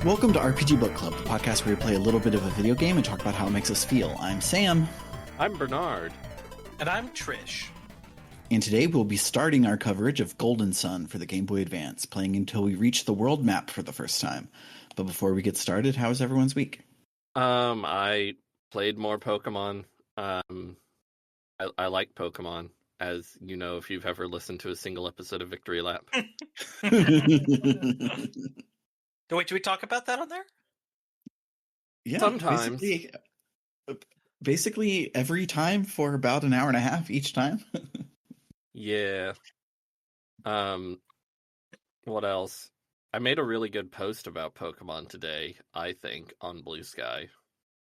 Welcome to RPG Book Club, the podcast where we play a little bit of a video game and talk about how it makes us feel. I'm Sam. I'm Bernard. And I'm Trish. And today we'll be starting our coverage of Golden Sun for the Gameboy Advance, playing until we reach the world map for the first time. But before we get started, how's everyone's week? I played more Pokemon. I like Pokemon, as you know, if you've ever listened to a single episode of Victory Lap. Wait, do we talk about that on there? Yeah, sometimes. Basically every time for about an hour and a half each time. Yeah. What else? I made a really good post about Pokemon today, I think, on Blue Sky.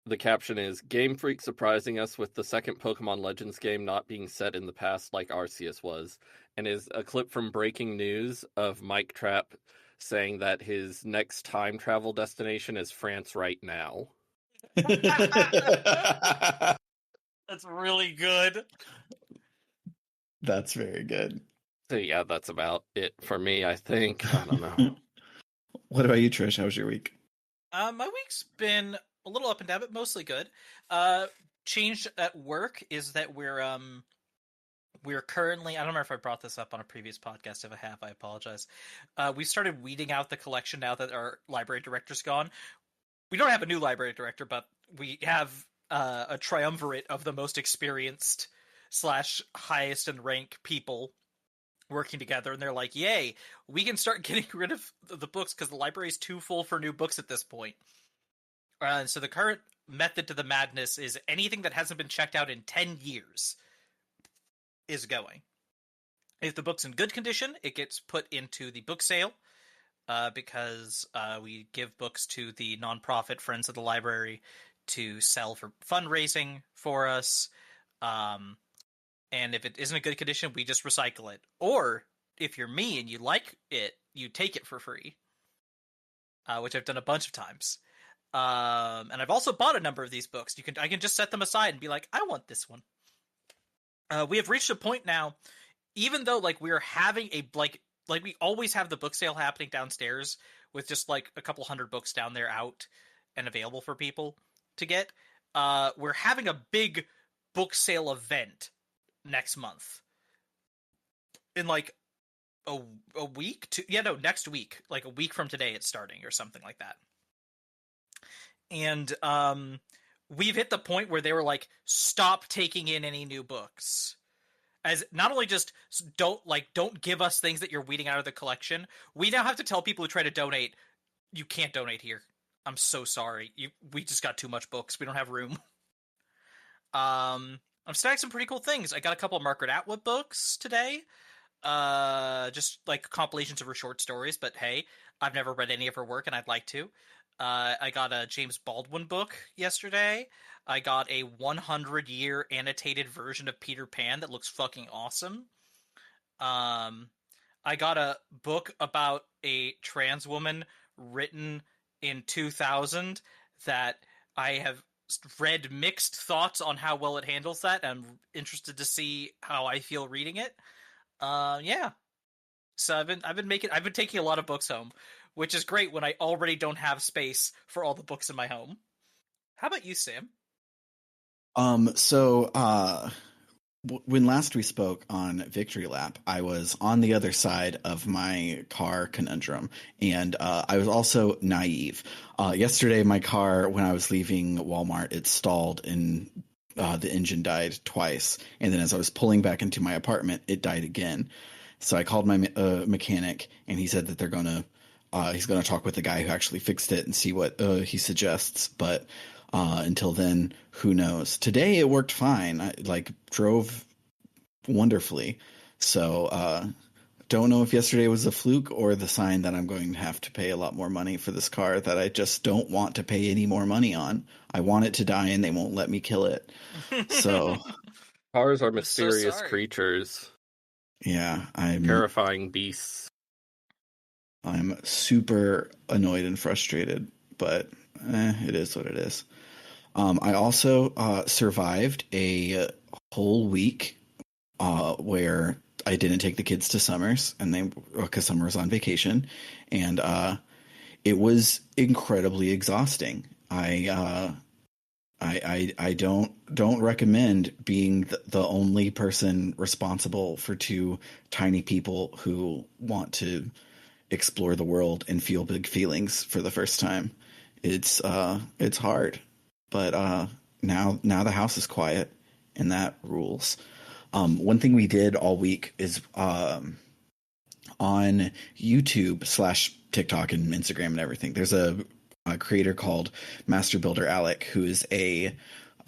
The caption is, Game Freak surprising us with the second Pokemon Legends game not being set in the past like Arceus was, and is a clip from Breaking News of Mike Trapp saying that his next time travel destination is France right now. That's really good. That's very good. So yeah, that's about it for me, I think. I don't know. What about you, Trish? How was your week? My week's been a little up and down, but mostly good. Changed at work is that we're currently, I don't remember if I brought this up on a previous podcast. If I have, I apologize. We started weeding out the collection now that our library director's gone. We don't have a new library director, but we have a triumvirate of the most experienced / highest in rank people working together, and they're like, yay, we can start getting rid of the books because the library is too full for new books at this point. So the current method to the madness is anything that hasn't been checked out in 10 years is going. If the book's in good condition, it gets put into the book sale, because we give books to the nonprofit Friends of the Library to sell for fundraising for us. And if it isn't in good condition, we just recycle it. Or if you're me and you like it, you take it for free, which I've done a bunch of times. And I've also bought a number of these books. I can just set them aside and be like, I want this one. We have reached a point now, even though we're having we always have the book sale happening downstairs with just a couple hundred books down there out and available for people to get. We're having a big book sale event next month in a week next week, a week from today it's starting or something like that. And we've hit the point where they were like, stop taking in any new books. As not only just don't give us things that you're weeding out of the collection, we now have to tell people who try to donate, you can't donate here. I'm so sorry. We just got too much books. We don't have room. I'm stacking some pretty cool things. I got a couple of Margaret Atwood books today. Just compilations of her short stories, but hey, I've never read any of her work and I'd like to. I got a James Baldwin book yesterday. I got a 100-year annotated version of Peter Pan that looks fucking awesome. I got a book about a trans woman written in 2000 that I have read mixed thoughts on how well it handles that. I'm interested to see how I feel reading it. Yeah. So I've been taking a lot of books home, which is great when I already don't have space for all the books in my home. How about you, Sam? When last we spoke on Victory Lap, I was on the other side of my car conundrum, and I was also naive. Yesterday, my car, when I was leaving Walmart, it stalled and the engine died twice. And then as I was pulling back into my apartment, it died again. So I called my mechanic, and he said that he's going to talk with the guy who actually fixed it and see what he suggests. But until then, who knows? Today it worked fine. I drove wonderfully. So don't know if yesterday was a fluke or the sign that I'm going to have to pay a lot more money for this car that I just don't want to pay any more money on. I want it to die and they won't let me kill it. So Cars are mysterious creatures. Yeah, terrifying beasts. I'm super annoyed and frustrated, but it is what it is. I also survived a whole week where I didn't take the kids to Summers, and because Summer was on vacation, and it was incredibly exhausting. I don't recommend being the only person responsible for two tiny people who want to explore the world and feel big feelings for the first time. It's hard, but now the house is quiet, and that rules. One thing we did all week is on YouTube / TikTok and Instagram and everything. There's a creator called Master Builder Alec, who is a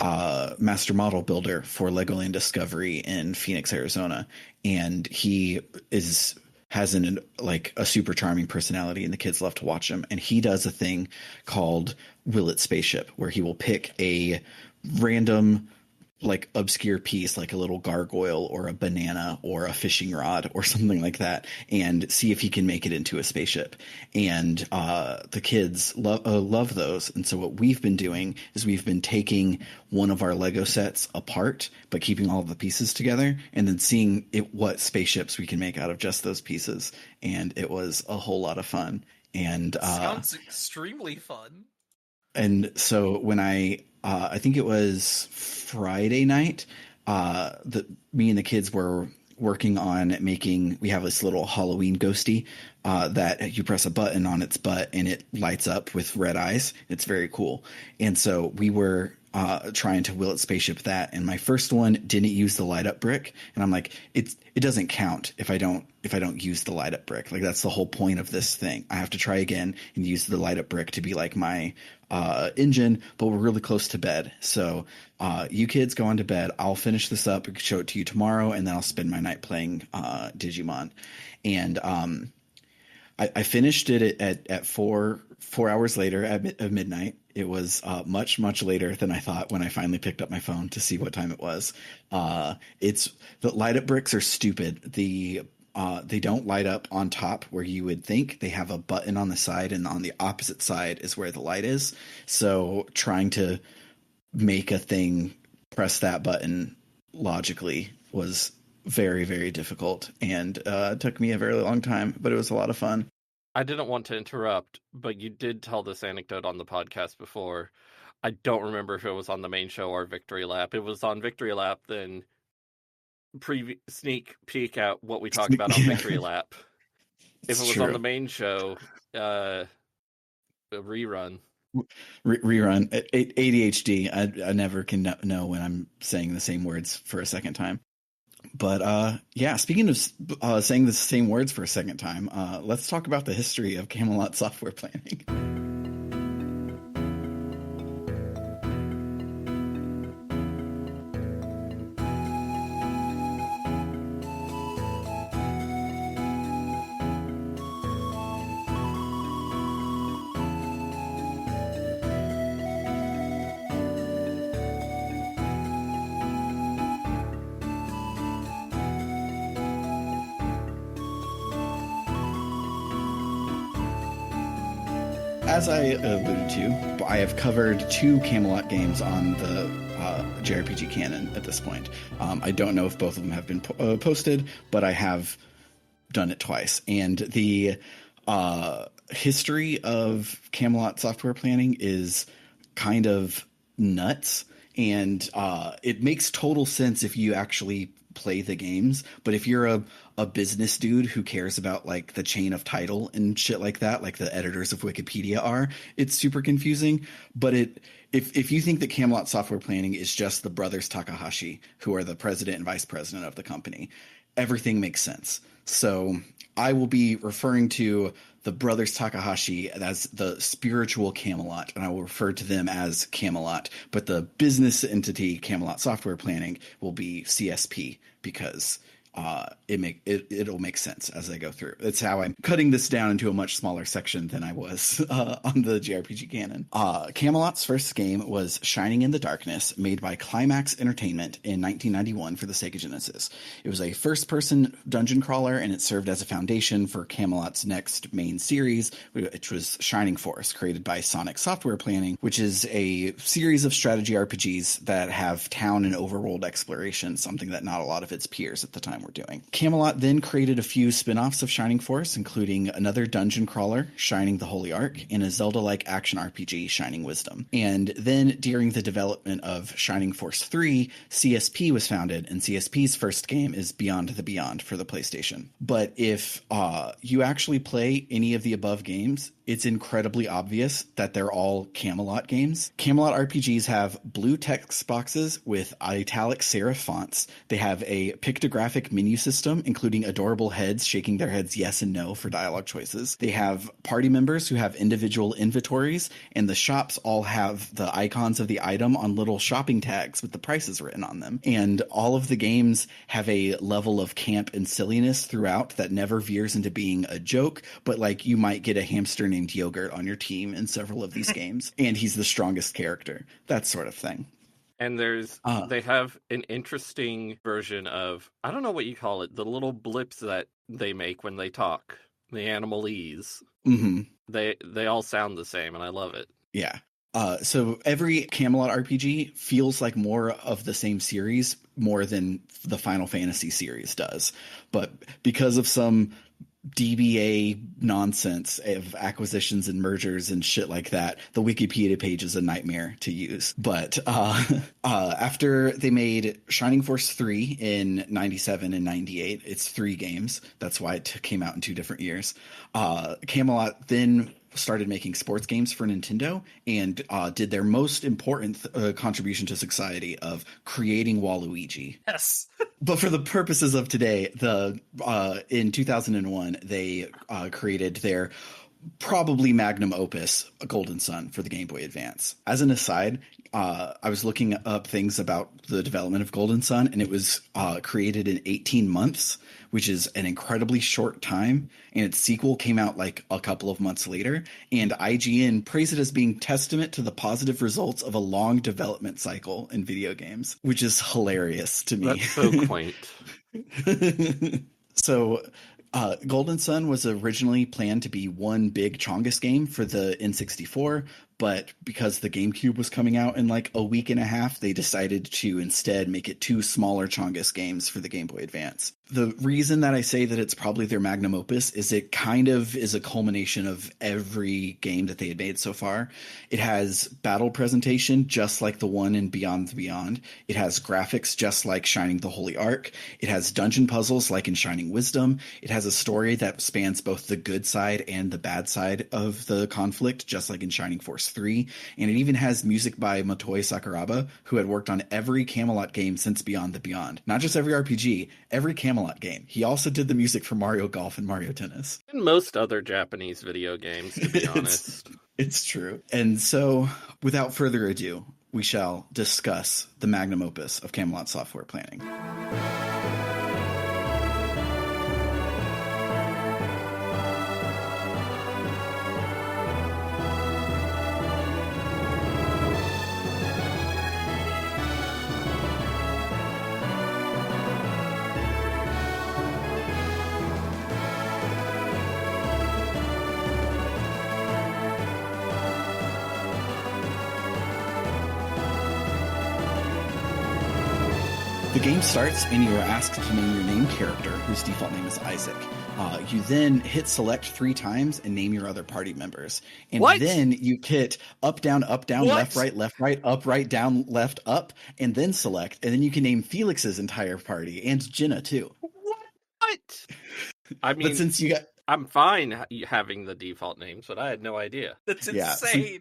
master model builder for Legoland Discovery in Phoenix, Arizona, and he has a super charming personality, and the kids love to watch him. And he does a thing called Will It Spaceship, where he will pick a random obscure piece, like a little gargoyle or a banana or a fishing rod or something like that, and see if he can make it into a spaceship. And the kids love those. And so what we've been doing is we've been taking one of our Lego sets apart, but keeping all of the pieces together, and then seeing what spaceships we can make out of just those pieces. And it was a whole lot of fun. And sounds extremely fun. And so when I think it was Friday night, me and the kids were working on making, we have this little Halloween ghosty that you press a button on its butt and it lights up with red eyes. It's very cool. And so we were trying to Will It Spaceship that, and my first one didn't use the light up brick, and I'm like, it doesn't count if I don't use the light up brick. Like, that's the whole point of this thing. I have to try again and use the light up brick to be like my engine, but we're really close to bed. So you kids go on to bed. I'll finish this up and show it to you tomorrow, and then I'll spend my night playing Digimon. And I finished it at 4 hours later at midnight. It was much later than I thought when I finally picked up my phone to see what time it was. The light up bricks are stupid. They don't light up on top where you would think. They have a button on the side, and on the opposite side is where the light is. So trying to make a thing press that button logically was very, very difficult, and it took me a very long time, but it was a lot of fun. I didn't want to interrupt, but you did tell this anecdote on the podcast before. I don't remember if it was on the main show or Victory Lap. It was on Victory Lap, then sneak peek at what we talked about on Victory Lap. If it was on the main show, a rerun. Rerun. ADHD. I never can know when I'm saying the same words for a second time. But yeah, speaking of saying the same words for a second time, let's talk about the history of Camelot software planning. As I alluded to, I have covered 2 Camelot games on the JRPG canon at this point. I don't know if both of them have been posted, but I have done it twice. And the history of Camelot software planning is kind of nuts, and it makes total sense if you actually play the games. But if you're a business dude who cares about like the chain of title and shit like that, like the editors of Wikipedia are, it's super confusing. But if you think that Camelot software planning is just the brothers Takahashi, who are the president and vice president of the company, everything makes sense. So I will be referring to the brothers Takahashi as the spiritual Camelot, and I will refer to them as Camelot. But the business entity Camelot Software Planning will be CSP, because it'll make sense as I go through. That's how I'm cutting this down into a much smaller section than I was on the JRPG canon. Camelot's first game was Shining in the Darkness, made by Climax Entertainment in 1991 for the Sega Genesis. It was a first-person dungeon crawler, and it served as a foundation for Camelot's next main series, which was Shining Force, created by Sonic Software Planning, which is a series of strategy RPGs that have town and overworld exploration, something that not a lot of its peers at the time time we're doing. Camelot then created a few spin-offs of Shining Force, including another dungeon crawler, Shining the Holy Ark, and a Zelda-like action RPG, Shining Wisdom. And then during the development of Shining Force 3, CSP was founded, and CSP's first game is Beyond the Beyond for the PlayStation. But if you actually play any of the above games, it's incredibly obvious that they're all Camelot games. Camelot RPGs have blue text boxes with italic serif fonts. They have a pictographic menu system, including adorable heads shaking their heads yes and no for dialogue choices. They have party members who have individual inventories, and the shops all have the icons of the item on little shopping tags with the prices written on them. And all of the games have a level of camp and silliness throughout that never veers into being a joke, but like you might get a hamster named Yogurt on your team in several of these games, and he's the strongest character, that sort of thing. And they have an interesting version of, I don't know what you call it, the little blips that they make when they talk, the animalese. Mm-hmm. They all sound the same, and I love it. Yeah. So every Camelot RPG feels like more of the same series, more than the Final Fantasy series does. But because of some DBA nonsense of acquisitions and mergers and shit like that, the Wikipedia page is a nightmare to use. But after they made Shining Force 3 in 97 and 98, it's 3 games. That's why it came out in 2 different years. Camelot then started making sports games for Nintendo and did their most important contribution to society of creating Waluigi. Yes. But for the purposes of today, in 2001, they created their probably magnum opus, Golden Sun, for the Game Boy Advance. As an aside, I was looking up things about the development of Golden Sun, and it was created in 18 months, which is an incredibly short time, and its sequel came out like a couple of months later, and IGN praised it as being testament to the positive results of a long development cycle in video games, which is hilarious to me. That's so quaint. So Golden Sun was originally planned to be one big Chongus game for the N64, but because the GameCube was coming out in like a week and a half, they decided to instead make it 2 smaller Chongus games for the Game Boy Advance. The reason that I say that it's probably their magnum opus is it kind of is a culmination of every game that they had made so far. It has battle presentation just like the one in Beyond the Beyond. It has graphics just like Shining the Holy Ark. It has dungeon puzzles like in Shining Wisdom. It has a story that spans both the good side and the bad side of the conflict, just like in Shining Force 3. And it even has music by Motoi Sakuraba, who had worked on every Camelot game since Beyond the Beyond. Not just every RPG, every Camelot game. He also did the music for Mario Golf and Mario Tennis. And most other Japanese video games, to be honest. It's true. And so, without further ado, we shall discuss the magnum opus of Camelot software planning. The game starts and you are asked to name your named character, whose default name is Isaac. You then hit select 3 times and name your other party members. And then you hit up, down, left, right, up, right, down, left, up, and then select. And then you can name Felix's entire party and Jenna too. What? I mean, but since you got... I'm fine having the default names, but I had no idea. That's insane.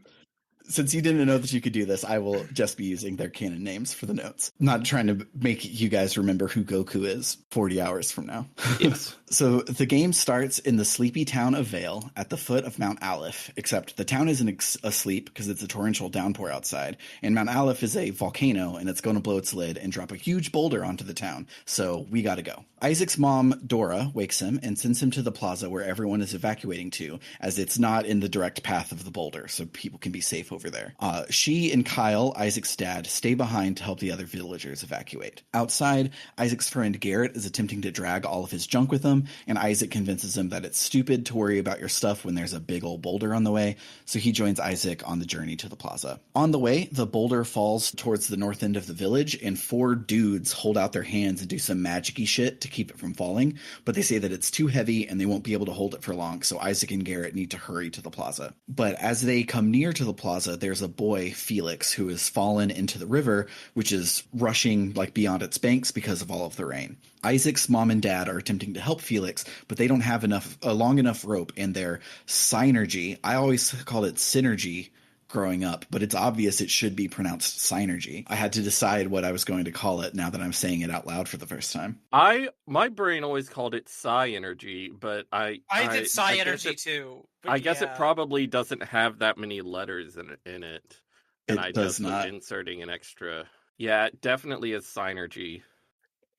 Since you didn't know that you could do this, I will just be using their canon names for the notes. Not trying to make you guys remember who Goku is 40 hours from now. Yes. So the game starts in the sleepy town of Vale at the foot of Mount Aleph, except the town isn't asleep because it's a torrential downpour outside. And Mount Aleph is a volcano, and it's going to blow its lid and drop a huge boulder onto the town. So we got to go. Isaac's mom, Dora, wakes him and sends him to the plaza where everyone is evacuating to, as it's not in the direct path of the boulder, so people can be safe over there. She and Kyle, Isaac's dad, stay behind to help the other villagers evacuate. Outside, Isaac's friend Garrett is attempting to drag all of his junk with him, him, and Isaac convinces him that it's stupid to worry about your stuff when there's a big old boulder on the way, so he joins Isaac on the journey to the plaza. On the way, the boulder falls towards the north end of the village, and 4 dudes hold out their hands and do some magic-y shit to keep it from falling, but they say that it's too heavy and they won't be able to hold it for long, so Isaac and Garrett need to hurry to the plaza. But as they come near to the plaza, there's a boy, Felix, who has fallen into the river, which is rushing like beyond its banks because of all of the rain. Isaac's mom and dad are attempting to help Felix, but they don't have a long enough rope, and their synergy, I always called it synergy growing up, but it's obvious it should be pronounced synergy. I had to decide what I was going to call it now that I'm saying it out loud for the first time. My brain always called it psi energy, but I did psi energy too. I guess it probably doesn't have that many letters in it. And I does just not. was inserting an extra. Yeah, it definitely is synergy.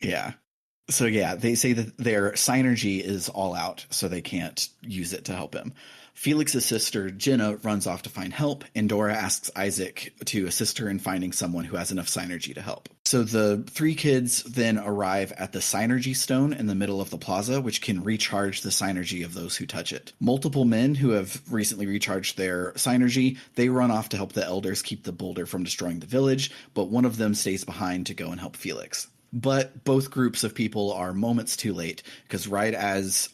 Yeah. So yeah, they say that their synergy is all out, so they can't use it to help him. Felix's sister, Jenna, runs off to find help, and Dora asks Isaac to assist her in finding someone who has enough synergy to help. So the 3 kids then arrive at the synergy stone in the middle of the plaza, which can recharge the synergy of those who touch it. Multiple men who have recently recharged their synergy, they run off to help the elders keep the boulder from destroying the village, but one of them stays behind to go and help Felix. But both groups of people are moments too late, because right as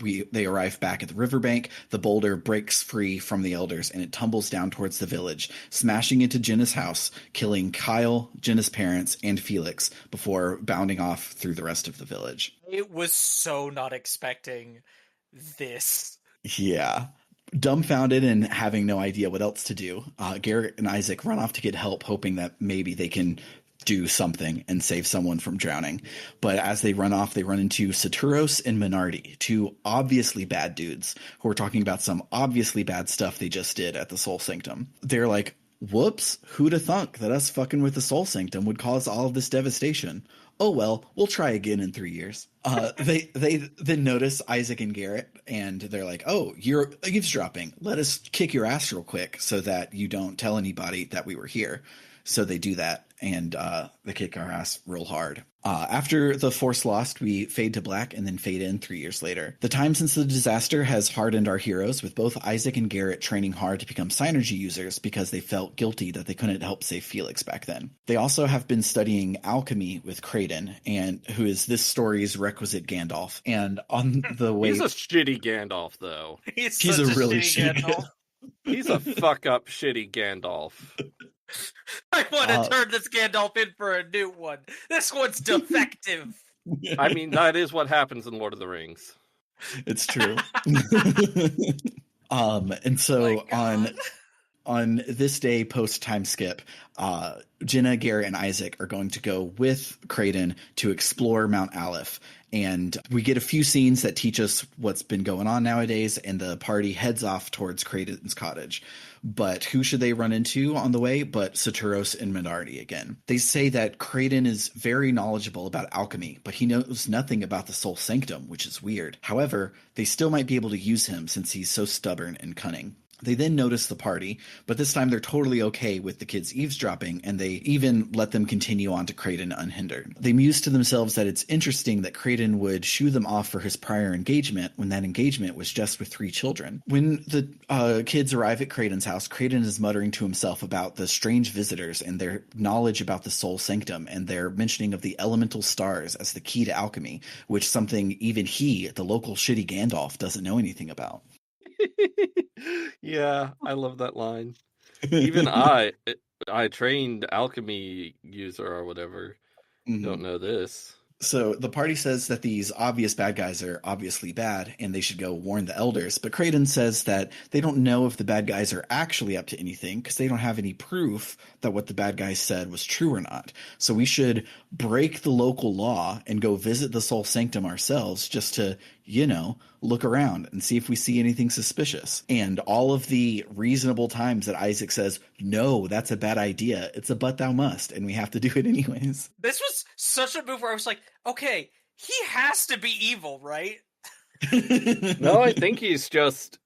they arrive back at the riverbank, the boulder breaks free from the elders and it tumbles down towards the village, smashing into Jenna's house, killing Kyle, Jenna's parents, and Felix before bounding off through the rest of the village. It was so not expecting this. Yeah. Dumbfounded and having no idea what else to do, Garrett and Isaac run off to get help, hoping that maybe they can do something and save someone from drowning. But as they run off, they run into Saturos and Minardi, 2 obviously bad dudes who are talking about some obviously bad stuff they just did at the Soul Sanctum. They're like, whoops, who'd have thunk that us fucking with the Soul Sanctum would cause all of this devastation? Oh well, we'll try again in 3 years. They then notice Isaac and Garrett, and they're like, oh, you're eavesdropping. Let us kick your ass real quick so that you don't tell anybody that we were here. So they do that, and they kick our ass real hard. After the Force Lost, we fade to black and then fade in 3 years later. The time since the disaster has hardened our heroes, with both Isaac and Garrett training hard to become synergy users because they felt guilty that they couldn't help save Felix back then. They also have been studying alchemy with Kraden, and who is this story's requisite Gandalf. And on the way... He's a shitty Gandalf, though. He's a really shitty Gandalf. He's a fuck-up shitty Gandalf. I want to turn this Gandalf in for a new one. This one's defective. I mean, that is what happens in Lord of the Rings. It's true. And so on this day post time skip, Jenna, Garrett, and Isaac are going to go with Kraden to explore Mount Aleph. And we get a few scenes that teach us what's been going on nowadays, and the party heads off towards Kraden's cottage. But who should they run into on the way but Saturos and Minardi again? They say that Kraden is very knowledgeable about alchemy, but he knows nothing about the Soul Sanctum, which is weird. However, they still might be able to use him since he's so stubborn and cunning. They then notice the party, but this time they're totally okay with the kids eavesdropping, and they even let them continue on to Kraden unhindered. They muse to themselves that it's interesting that Kraden would shoo them off for his prior engagement when that engagement was just with 3 children. When the kids arrive at Kraden's house, Kraden is muttering to himself about the strange visitors and their knowledge about the Soul Sanctum and their mentioning of the elemental stars as the key to alchemy, which something even he, the local shitty Gandalf, doesn't know anything about. Yeah, I love that line. Even I trained alchemy user or whatever, don't know this. So the party says that these obvious bad guys are obviously bad and they should go warn the elders. But Kraden says that they don't know if the bad guys are actually up to anything because they don't have any proof that what the bad guys said was true or not. So we should break the local law and go visit the Soul Sanctum ourselves just to, look around and see if we see anything suspicious. And all of the reasonable times that Isaac says, no, that's a bad idea. It's a but thou must. And we have to do it anyways. This was such a move where I was like, okay, he has to be evil, right? No, I think he's just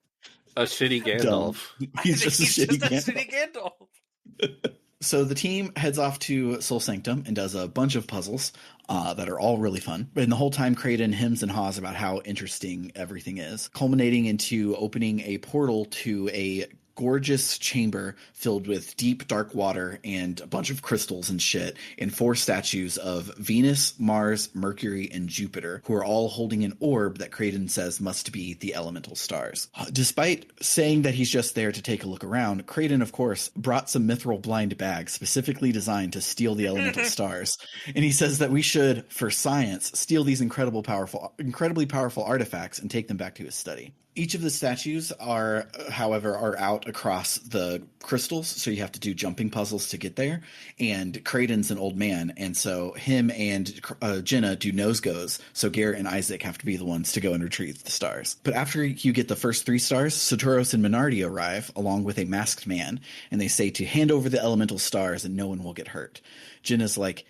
a shitty Gandalf. He's just a shitty Gandalf. So the team heads off to Soul Sanctum and does a bunch of puzzles that are all really fun. And the whole time, Kraden hems and haws about how interesting everything is, culminating into opening a portal to a gorgeous chamber filled with deep, dark water and a bunch of crystals and shit, and 4 statues of Venus, Mars, Mercury, and Jupiter, who are all holding an orb that Kraden says must be the elemental stars. Despite saying that he's just there to take a look around, Kraden, of course, brought some mithril blind bags specifically designed to steal the elemental stars. And he says that we should, for science, steal these incredibly powerful artifacts and take them back to his study. Each of the statues are, however, out across the crystals, so you have to do jumping puzzles to get there. And Kraden's an old man, and so him and Jenna do nose goes, so Garrett and Isaac have to be the ones to go and retrieve the stars. But after you get the first 3 stars, Satoros and Minardi arrive, along with a masked man, and they say to hand over the elemental stars and no one will get hurt. Jenna's like,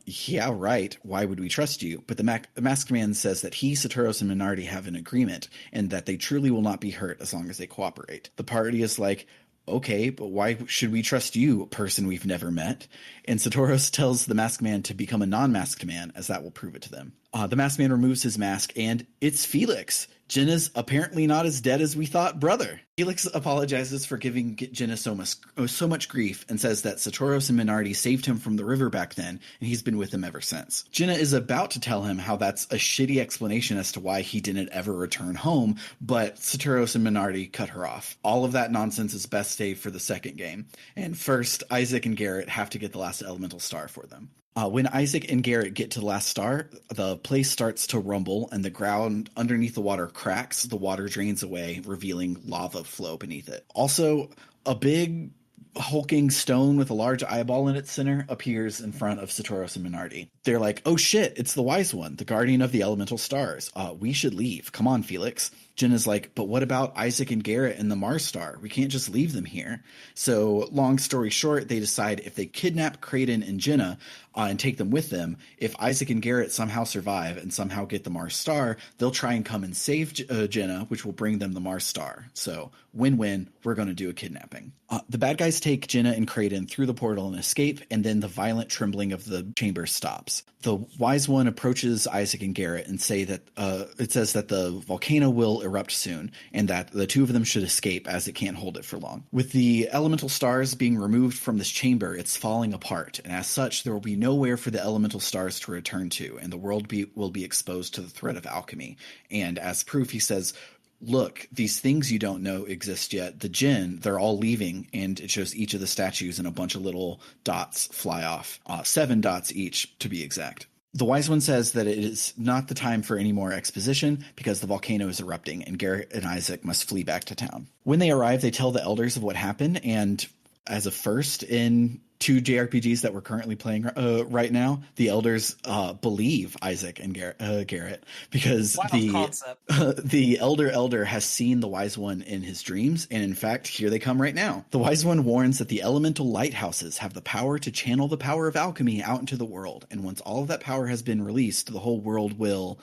yeah, right. Why would we trust you? But the masked man says that he, Satoros, and Minardi have an agreement and that they truly will not be hurt as long as they cooperate. The party is like, okay, but why should we trust you, a person we've never met? And Satoros tells the masked man to become a non-masked man, as that will prove it to them. The masked man removes his mask, and it's Felix, Jenna's apparently not as dead as we thought brother. Felix apologizes for giving Jenna so much grief and says that Satoros and Minardi saved him from the river back then, and he's been with them ever since. Jenna is about to tell him how that's a shitty explanation as to why he didn't ever return home, but Satoros and Minardi cut her off. All of that nonsense is best saved for the second game. And first, Isaac and Garrett have to get the last elemental star for them. When Isaac and Garrett get to the last star, the place starts to rumble and the ground underneath the water cracks. The water drains away, revealing lava flow beneath it. Also, a big hulking stone with a large eyeball in its center appears in front of Satoros and Minardi. They're like, oh shit, it's the wise one, the guardian of the elemental stars. We should leave. Come on, Felix. Jenna's like, but what about Isaac and Garrett and the Mars star? We can't just leave them here. So long story short, they decide if they kidnap Kraden and Jenna and take them with them, if Isaac and Garrett somehow survive and somehow get the Mars star, they'll try and come and save Jenna, which will bring them the Mars star. So win-win, we're going to do a kidnapping. The bad guys take Jenna and Kraden through the portal and escape, and then the violent trembling of the chamber stops. The wise one approaches Isaac and Garrett and it says that the volcano will erupt soon and that the two of them should escape as it can't hold it for long. With the elemental stars being removed from this chamber, it's falling apart, and as such, there will be nowhere for the elemental stars to return to, and the world will be exposed to the threat of alchemy. And as proof, he says, look, these things you don't know exist yet. The Jinn, they're all leaving, and it shows each of the statues and a bunch of little dots fly off. 7 dots each, to be exact. The wise one says that it is not the time for any more exposition because the volcano is erupting, and Garrett and Isaac must flee back to town. When they arrive, they tell the elders of what happened, and as a first in 2 JRPGs that we're currently playing right now, the elders believe Isaac and Garrett because the elder has seen the wise one in his dreams, and in fact, here they come right now. The wise one warns that the elemental lighthouses have the power to channel the power of alchemy out into the world, and once all of that power has been released, the whole world will ...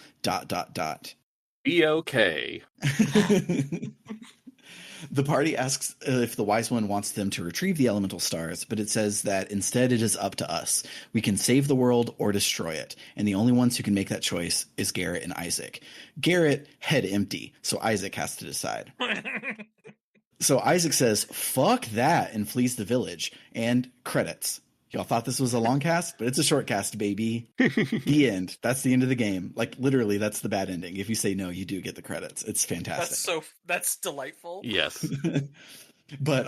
Be okay. The party asks if the wise one wants them to retrieve the elemental stars, but it says that instead it is up to us. We can save the world or destroy it, and the only ones who can make that choice is Garrett and Isaac. Garrett, head empty, so Isaac has to decide. So Isaac says, fuck that, and flees the village, and credits. Y'all thought this was a long cast, but it's a short cast, baby. The end. That's the end of the game. Like, literally, that's the bad ending. If you say no, you do get the credits. It's fantastic. That's delightful. Yes. But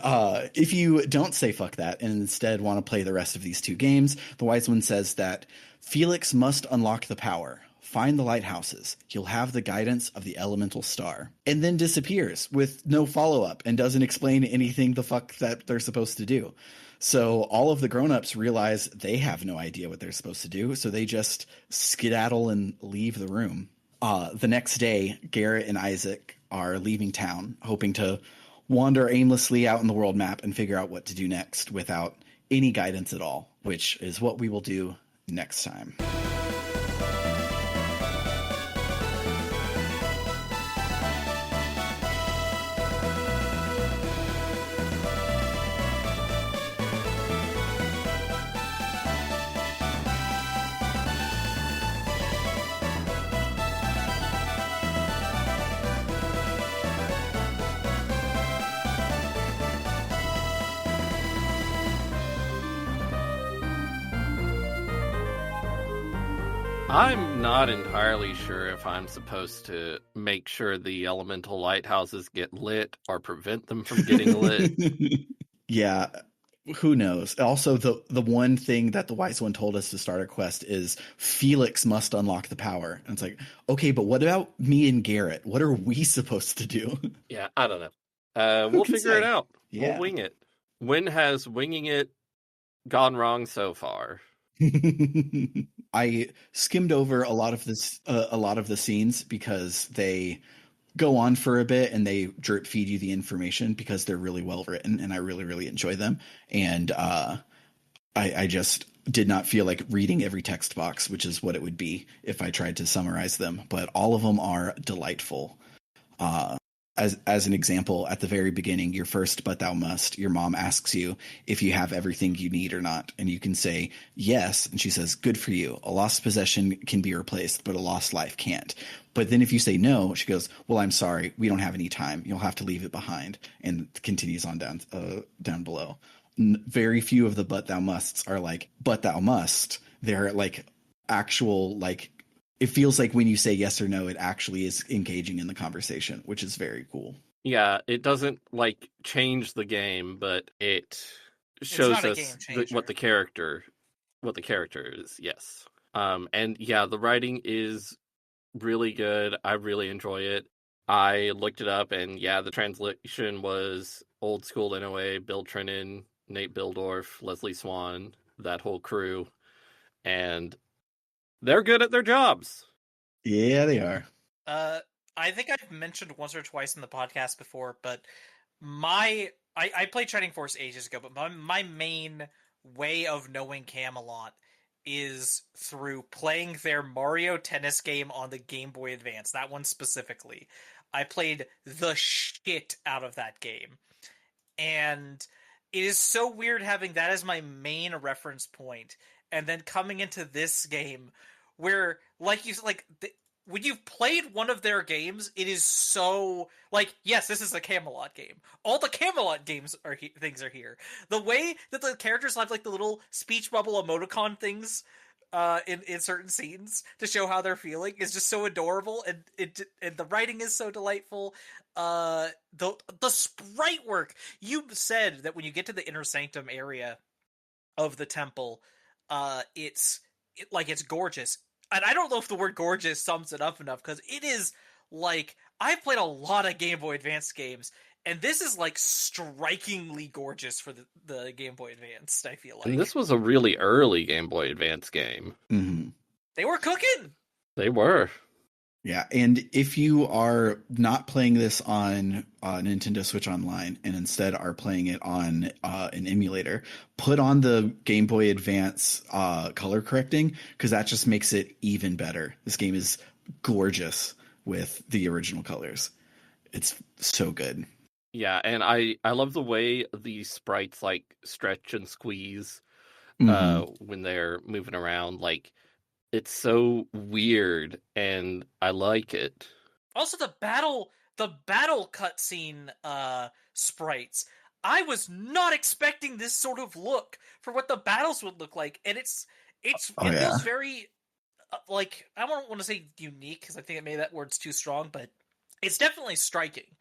if you don't say fuck that and instead want to play the rest of these 2 games, the wise one says that Felix must unlock the power. Find the lighthouses. He'll have the guidance of the elemental star. And then disappears with no follow-up and doesn't explain anything the fuck that they're supposed to do. So all of the grown-ups realize they have no idea what they're supposed to do, so they just skedaddle and leave the room. The next day, Garrett and Isaac are leaving town, hoping to wander aimlessly out in the world map and figure out what to do next without any guidance at all, which is what we will do next time. I'm not entirely sure if I'm supposed to make sure the elemental lighthouses get lit or prevent them from getting lit. Yeah, who knows? Also, the one thing that the wise one told us to start a quest is Felix must unlock the power. And it's like, okay, but what about me and Garrett? What are we supposed to do? Yeah, I don't know. We'll can figure it say? out. We'll Yeah. wing it. When has winging it gone wrong so far? I skimmed over a lot of a lot of the scenes because they go on for a bit and they drip feed you the information because they're really well written and I really, really enjoy them. And I just did not feel like reading every text box, which is what it would be if I tried to summarize them. But all of them are delightful. Uh, as an example, at the very beginning, your first "but thou must," your mom asks you if you have everything you need or not, and you can say yes, and she says, "Good for you. A lost possession can be replaced, but a lost life can't." But then if you say no, she goes, "Well, I'm sorry, we don't have any time. You'll have to leave it behind," and continues on down below. Very few of the "but thou musts" are like "but thou must." They're like actual like it feels like when you say yes or no, it actually is engaging in the conversation, which is very cool. Yeah, it doesn't like change the game, but it shows us what the character is. Yes. And yeah, the writing is really good. I really enjoy it. I looked it up, and yeah, the translation was old school NOA, Bill Trinan, Nate Bildorf, Leslie Swan, that whole crew, and they're good at their jobs. Yeah, they are. I think I've mentioned once or twice in the podcast before, but I played Shining Force ages ago, but my main way of knowing Camelot is through playing their Mario Tennis game on the Game Boy Advance. That one specifically. I played the shit out of that game. And it is so weird having that as my main reference point, and then coming into this game where, like you like, when you've played one of their games, it is so like, yes, this is a Camelot game. All the Camelot games things are here. The way that the characters have like the little speech bubble emoticon things in certain scenes to show how they're feeling is just so adorable, and the writing is so delightful. The sprite work. You said that when you get to the inner sanctum area of the temple, it's gorgeous. And I don't know if the word gorgeous sums it up enough, because it is like, I've played a lot of Game Boy Advance games, and this is like strikingly gorgeous for the Game Boy Advance, I feel like. And this was a really early Game Boy Advance game. Mm-hmm. They were cooking. They were. Yeah, and if you are not playing this on Nintendo Switch Online and instead are playing it on an emulator, put on the Game Boy Advance color correcting, because that just makes it even better. This game is gorgeous with the original colors. It's so good. Yeah, and I love the way the sprites like stretch and squeeze when they're moving around. Like, it's so weird, and I like it. Also, the battle cutscene sprites. I was not expecting this sort of look for what the battles would look like, and it feels very like, I don't want to say unique, because I think maybe that word's too strong, but it's definitely striking.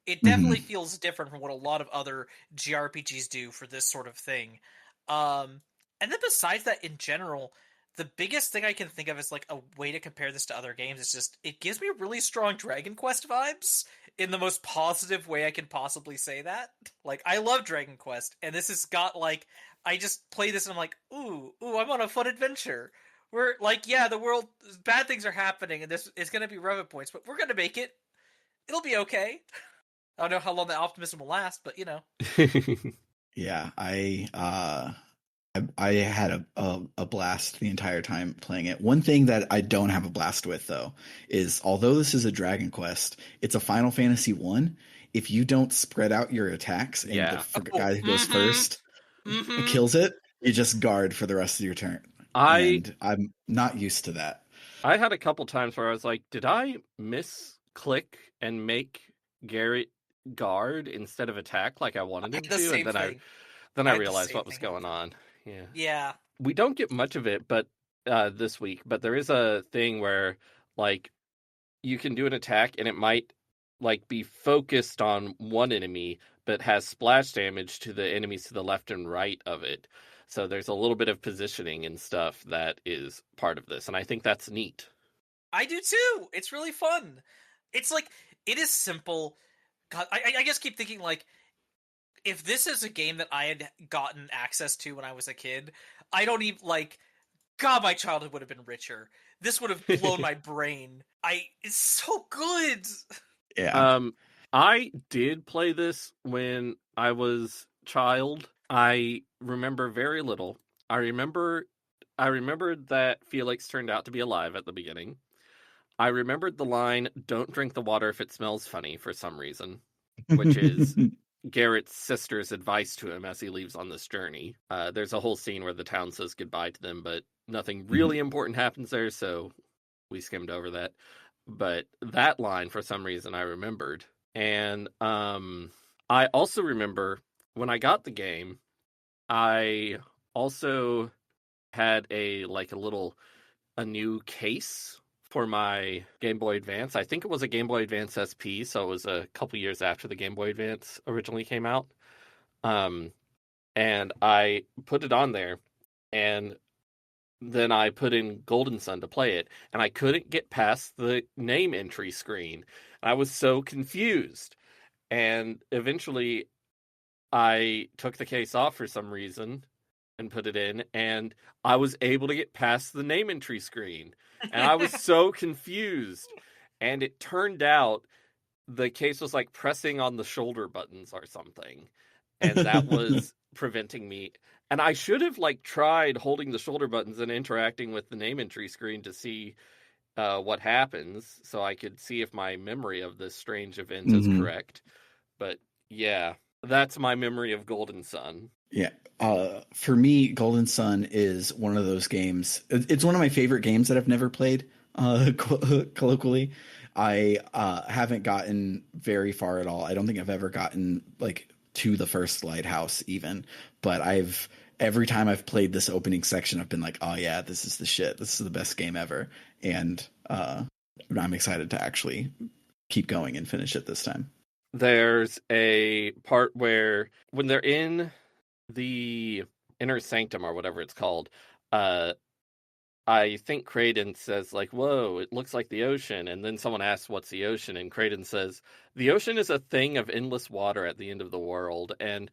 It definitely feels different from what a lot of other JRPGs do for this sort of thing. And then besides that, in general, the biggest thing I can think of as like a way to compare this to other games is just, it gives me really strong Dragon Quest vibes in the most positive way I can possibly say that. Like, I love Dragon Quest, and this has got like, I just play this and I'm like, ooh, I'm on a fun adventure. We're like, yeah, the world, bad things are happening, and this is going to be rough points, but we're going to make it. It'll be okay. I don't know how long the optimism will last, but you know. Yeah, I had a blast the entire time playing it. One thing that I don't have a blast with, though, is although this is a Dragon Quest, it's a Final Fantasy 1. If you don't spread out your attacks and the guy who goes first kills it, you just guard for the rest of your turn. And I'm not used to that. I had a couple times where I was like, did I misclick and make Garrett guard instead of attack like I wanted him to? And then I realized what was going on. Yeah. Yeah. We don't get much of it, but this week, but there is a thing where like you can do an attack and it might like be focused on one enemy, but has splash damage to the enemies to the left and right of it. So there's a little bit of positioning and stuff that is part of this, and I think that's neat. I do too. It's really fun. It's like, it is simple. God, I just keep thinking, like, if this is a game that I had gotten access to when I was a kid, I don't even, like, God, my childhood would have been richer. This would have blown my brain. It's so good. Yeah. I did play this when I was child. I remember very little. I remembered that Felix turned out to be alive at the beginning. I remembered the line, "Don't drink the water if it smells funny," for some reason, which is Garrett's sister's advice to him as he leaves on this journey. There's a whole scene where the town says goodbye to them, but nothing really important happens there, so we skimmed over that. But that line, for some reason, I remembered. And I also remember when I got the game, I also had a new case for my Game Boy Advance. I think it was a Game Boy Advance SP, so it was a couple years after the Game Boy Advance originally came out. And I put it on there, and then I put in Golden Sun to play it, and I couldn't get past the name entry screen. I was so confused. And eventually I took the case off for some reason and put it in, and I was able to get past the name entry screen. And I was so confused. And it turned out the case was like pressing on the shoulder buttons or something. And that was preventing me. And I should have like tried holding the shoulder buttons and interacting with the name entry screen to see what happens, so I could see if my memory of this strange event is correct. But yeah, that's my memory of Golden Sun. Yeah. For me, Golden Sun is one of those games. It's one of my favorite games that I've never played, colloquially. I haven't gotten very far at all. I don't think I've ever gotten like to the first lighthouse even, but every time I've played this opening section, I've been like, oh yeah, this is the shit. This is the best game ever. And I'm excited to actually keep going and finish it this time. There's a part where when they're in the inner sanctum or whatever it's called, I think Kraden says like, "Whoa, it looks like the ocean." And then someone asks, "What's the ocean?" And Kraden says, "The ocean is a thing of endless water at the end of the world." And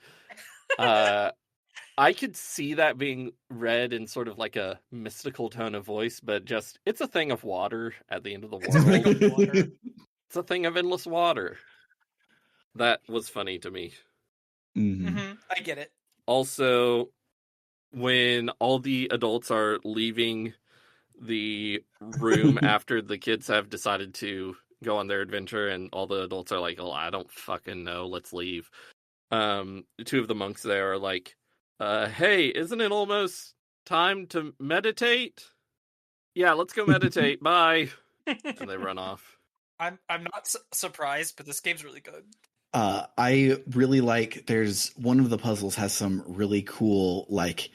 I could see that being read in sort of like a mystical tone of voice, but just it's a thing of water at the end of the world. It's a thing of water. It's a thing of endless water. That was funny to me. I get it. Also, when all the adults are leaving the room after the kids have decided to go on their adventure, and all the adults are like, "Oh, I don't fucking know, let's leave." Two of the monks there are like, "Hey, isn't it almost time to meditate? Yeah, let's go meditate. Bye." And they run off. I'm not surprised, but this game's really good. I really like. There's one of the puzzles has some really cool like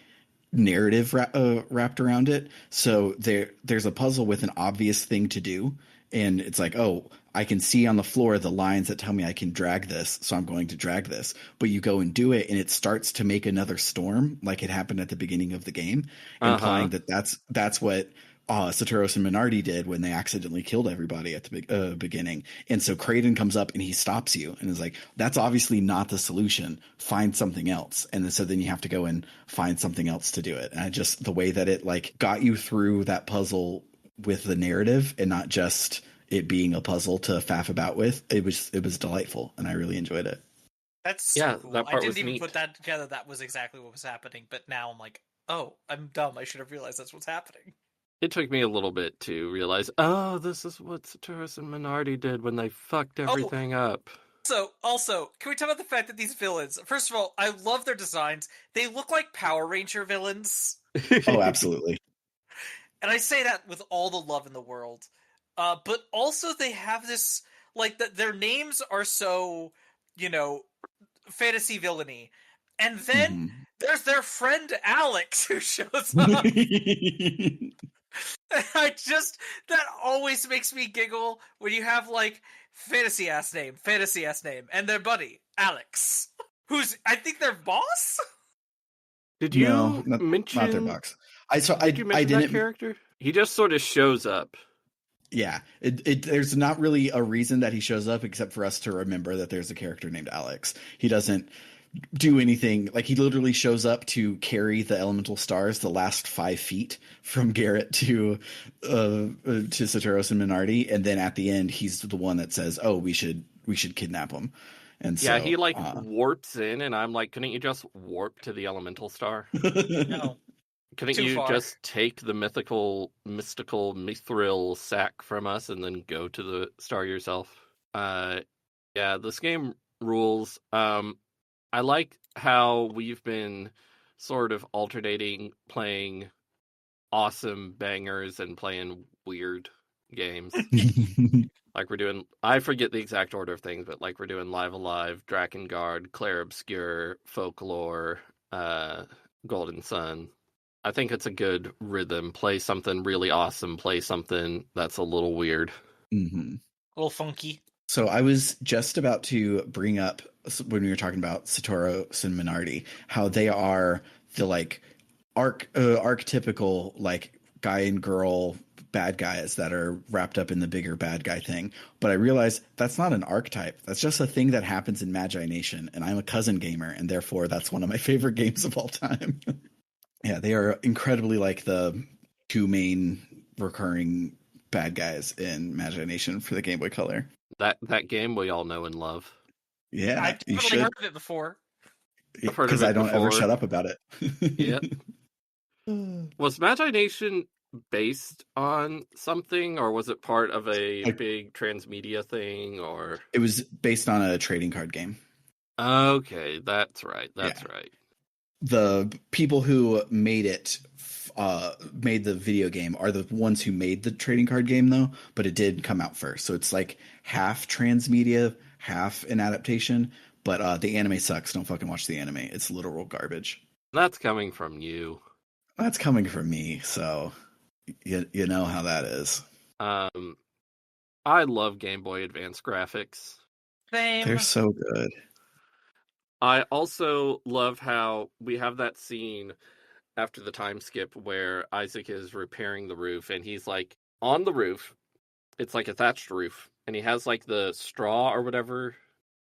narrative wrapped around it. So there's a puzzle with an obvious thing to do, and it's like, oh, I can see on the floor the lines that tell me I can drag this, so I'm going to drag this. But you go and do it, and it starts to make another storm, like it happened at the beginning of the game, implying that that's what Satoros and Minardi did when they accidentally killed everybody at the beginning. And so Kraden comes up and he stops you and is like, that's obviously not the solution. Find something else. And so then you have to go and find something else to do it. And just the way that it like got you through that puzzle with the narrative and not just it being a puzzle to faff about with, it was delightful and I really enjoyed it. That's so cool. That part I was didn't even neat. put that together. That was exactly what was happening. But now I'm like, oh, I'm dumb. I should have realized that's what's happening. It took me a little bit to realize, oh, this is what Satoros and Minardi did when they fucked everything up. Also, can we talk about the fact that these villains, first of all, I love their designs. They look like Power Ranger villains. Oh, absolutely. And I say that with all the love in the world. But also they have this, like, their names are so, fantasy villainy. And then there's their friend Alex who shows up. That always makes me giggle when you have like fantasy ass name, and their buddy Alex, who's I think their boss. Did you not their mention? box. Did you mention that character? He just sort of shows up. Yeah, there's not really a reason that he shows up except for us to remember that there's a character named Alex. He doesn't do anything. Like, he literally shows up to carry the elemental stars the last 5 feet from Garrett to Satoros and Minardi, and then at the end he's the one that says, "Oh, we should kidnap him." And yeah, so he like warps in, and I'm like, couldn't you just warp to the elemental star? No. Couldn't you just take the mystical mithril sack from us and then go to the star yourself? Yeah, this game rules. I like how we've been sort of alternating playing awesome bangers and playing weird games. Like we're doing, I forget the exact order of things, but like we're doing Live Alive, Drakengard, Clair Obscure, Folklore, Golden Sun. I think it's a good rhythm. Play something really awesome. Play something that's a little weird. Mm-hmm. A little funky. So I was just about to bring up, when we were talking about Satoros and Minardi, how they are the like archetypical like guy and girl bad guys that are wrapped up in the bigger bad guy thing. But I realized that's not an archetype. That's just a thing that happens in Magi Nation. And I'm a cousin gamer, and therefore that's one of my favorite games of all time. Yeah, they are incredibly like the 2 main recurring bad guys in Magi Nation for the Game Boy Color. That game we all know and love. Yeah, I've definitely heard of it before. Because I don't ever shut up about it. Yep. Was Magi Nation based on something, or was it part of a big transmedia thing? Or it was based on a trading card game. Okay, that's right. Right. The people who made it, made the video game, are the ones who made the trading card game, though. But it did come out first, so it's like half transmedia, half an adaptation. But the anime sucks. Don't fucking watch the anime. It's literal garbage. That's coming from you. That's coming from me. So you know how that is. I love Game Boy Advance graphics. Same. They're so good. I also love how we have that scene after the time skip where Isaac is repairing the roof, and he's like on the roof. It's like a thatched roof, and he has like the straw or whatever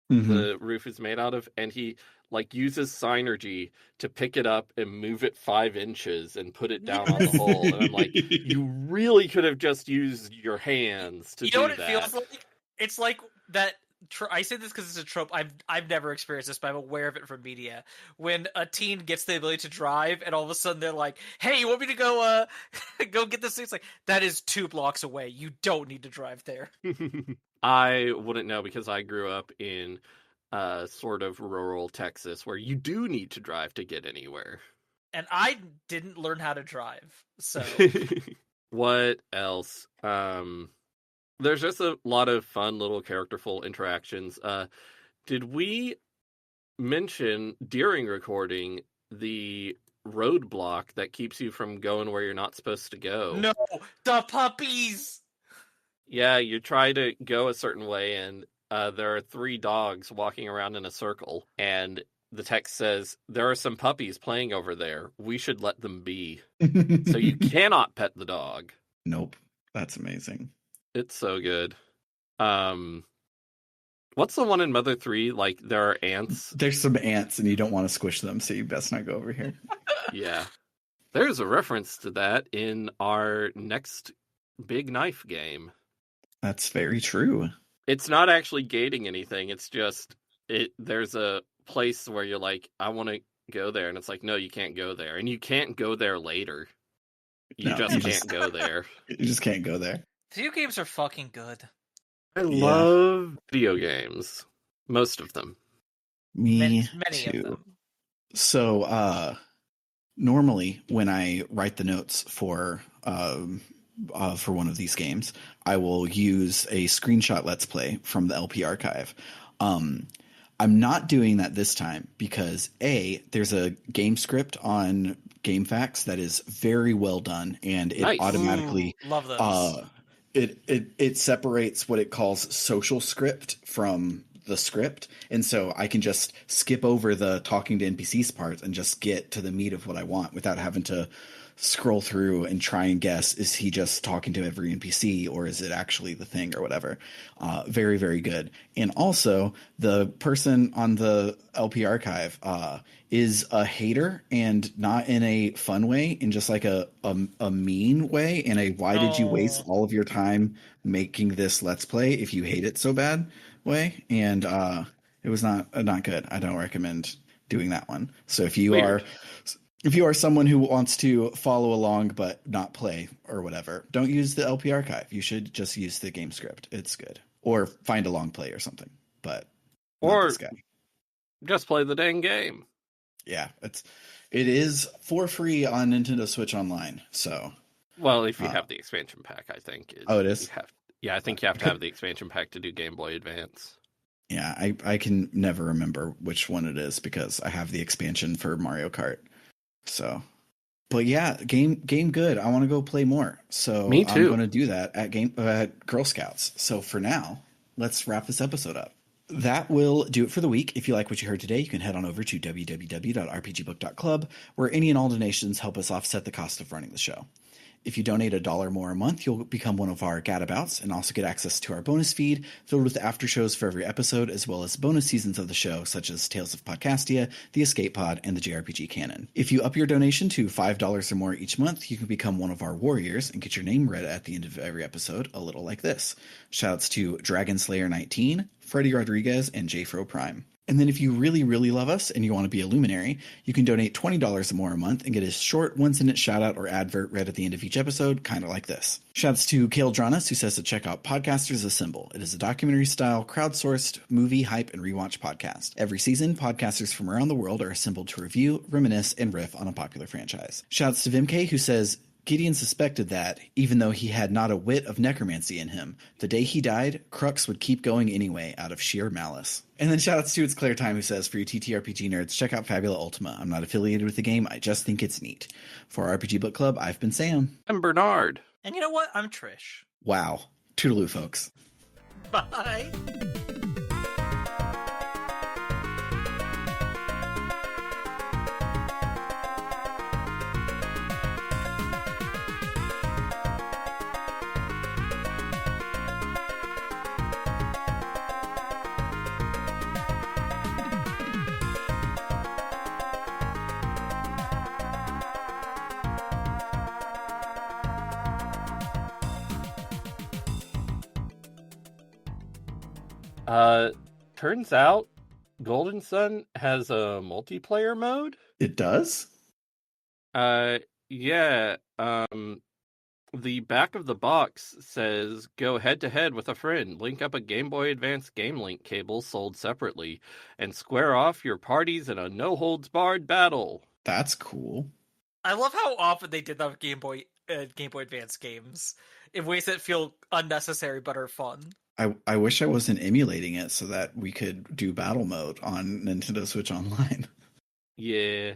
the roof is made out of, and he like uses Synergy to pick it up and move it 5 inches and put it down on the hole. And I'm like, you really could have just used your hands to do that. You know what it feels like? It's like that. I say this because it's a trope. I've never experienced this, but I'm aware of it from media. When a teen gets the ability to drive, and all of a sudden they're like, "Hey, you want me to go go get this thing?" It's like, that is 2 blocks away. You don't need to drive there. I wouldn't know, because I grew up in sort of rural Texas where you do need to drive to get anywhere. And I didn't learn how to drive, so. What else? There's just a lot of fun little characterful interactions. Did we mention during recording the roadblock that keeps you from going where you're not supposed to go? No, the puppies! Yeah, you try to go a certain way, and there are 3 dogs walking around in a circle, and the text says, "There are some puppies playing over there. We should let them be." So you cannot pet the dog. Nope. That's amazing. It's so good. What's the one in Mother 3? Like, there are ants? There's some ants, and you don't want to squish them, so you best not go over here. Yeah. There's a reference to that in our next big knife game. That's very true. It's not actually gating anything. It's just, there's a place where you're like, I want to go there. And it's like, no, you can't go there. And you can't go there later. You can't go there. You just can't go there. Video games are fucking good. I love video games. Most of them. Many too. Of them. So, normally when I write the notes for one of these games, I will use a screenshot Let's Play from the LP archive. I'm not doing that this time because there's a game script on GameFAQs that is very well done, and it Nice. automatically Ooh, love those. it separates what it calls social script from the script, and so I can just skip over the talking to NPCs parts and just get to the meat of what I want without having to scroll through and try and guess, is he just talking to every NPC or is it actually the thing or whatever. Very, very good. And also the person on the LP archive is a hater, and not in a fun way, in just like a mean way, and a why did you waste all of your time making this let's play if you hate it so bad way. And it was not good. I don't recommend doing that one. So if you Weird. are someone who wants to follow along but not play or whatever, don't use the LP archive. You should just use the game script. It's good. Or find a long play or something. But not Or this guy. just play the dang game. Yeah, it is for free on Nintendo Switch Online. So, well, if you have the expansion pack, I think. Oh, it is? I think you have to have the expansion pack to do Game Boy Advance. Yeah, I can never remember which one it is because I have the expansion for Mario Kart. So, but yeah, game good. I want to go play more. So Me too. I'm going to do that at Girl Scouts. So for now, let's wrap this episode up. That will do it for the week. If you like what you heard today, you can head on over to www.rpgbook.club, where any and all donations help us offset the cost of running the show. If you donate $1 more a month, you'll become one of our gadabouts and also get access to our bonus feed filled with after shows for every episode, as well as bonus seasons of the show, such as Tales of Podcastia, The Escape Pod, and the JRPG Canon. If you up your donation to $5 or more each month, you can become one of our warriors and get your name read at the end of every episode, a little like this. Shoutouts to Dragon Slayer 19, Freddie Rodriguez, and JFro Prime. And then if you really, really love us and you want to be a luminary, you can donate $20 or more a month and get a short one-sentence shout-out or advert read at the end of each episode, kind of like this. Shouts to Kale Dranas, who says to check out Podcasters Assemble. It is a documentary-style, crowdsourced, movie, hype, and rewatch podcast. Every season, podcasters from around the world are assembled to review, reminisce, and riff on a popular franchise. Shouts to Vimk, who says, Gideon suspected that, even though he had not a whit of necromancy in him, the day he died, Crux would keep going anyway out of sheer malice. And then shoutouts to It's Claire Time, who says, for you TTRPG nerds, check out Fabula Ultima. I'm not affiliated with the game, I just think it's neat. For RPG Book Club, I've been Sam. I'm Bernard. And you know what? I'm Trish. Wow. Toodaloo, folks. Bye. Turns out Golden Sun has a multiplayer mode. It does? Yeah. The back of the box says, go head-to-head with a friend, link up a Game Boy Advance Game Link cable sold separately, and square off your parties in a no-holds-barred battle. That's cool. I love how often they did that with Game Boy Advance games in ways that feel unnecessary but are fun. I wish I wasn't emulating it so that we could do battle mode on Nintendo Switch Online. Yeah.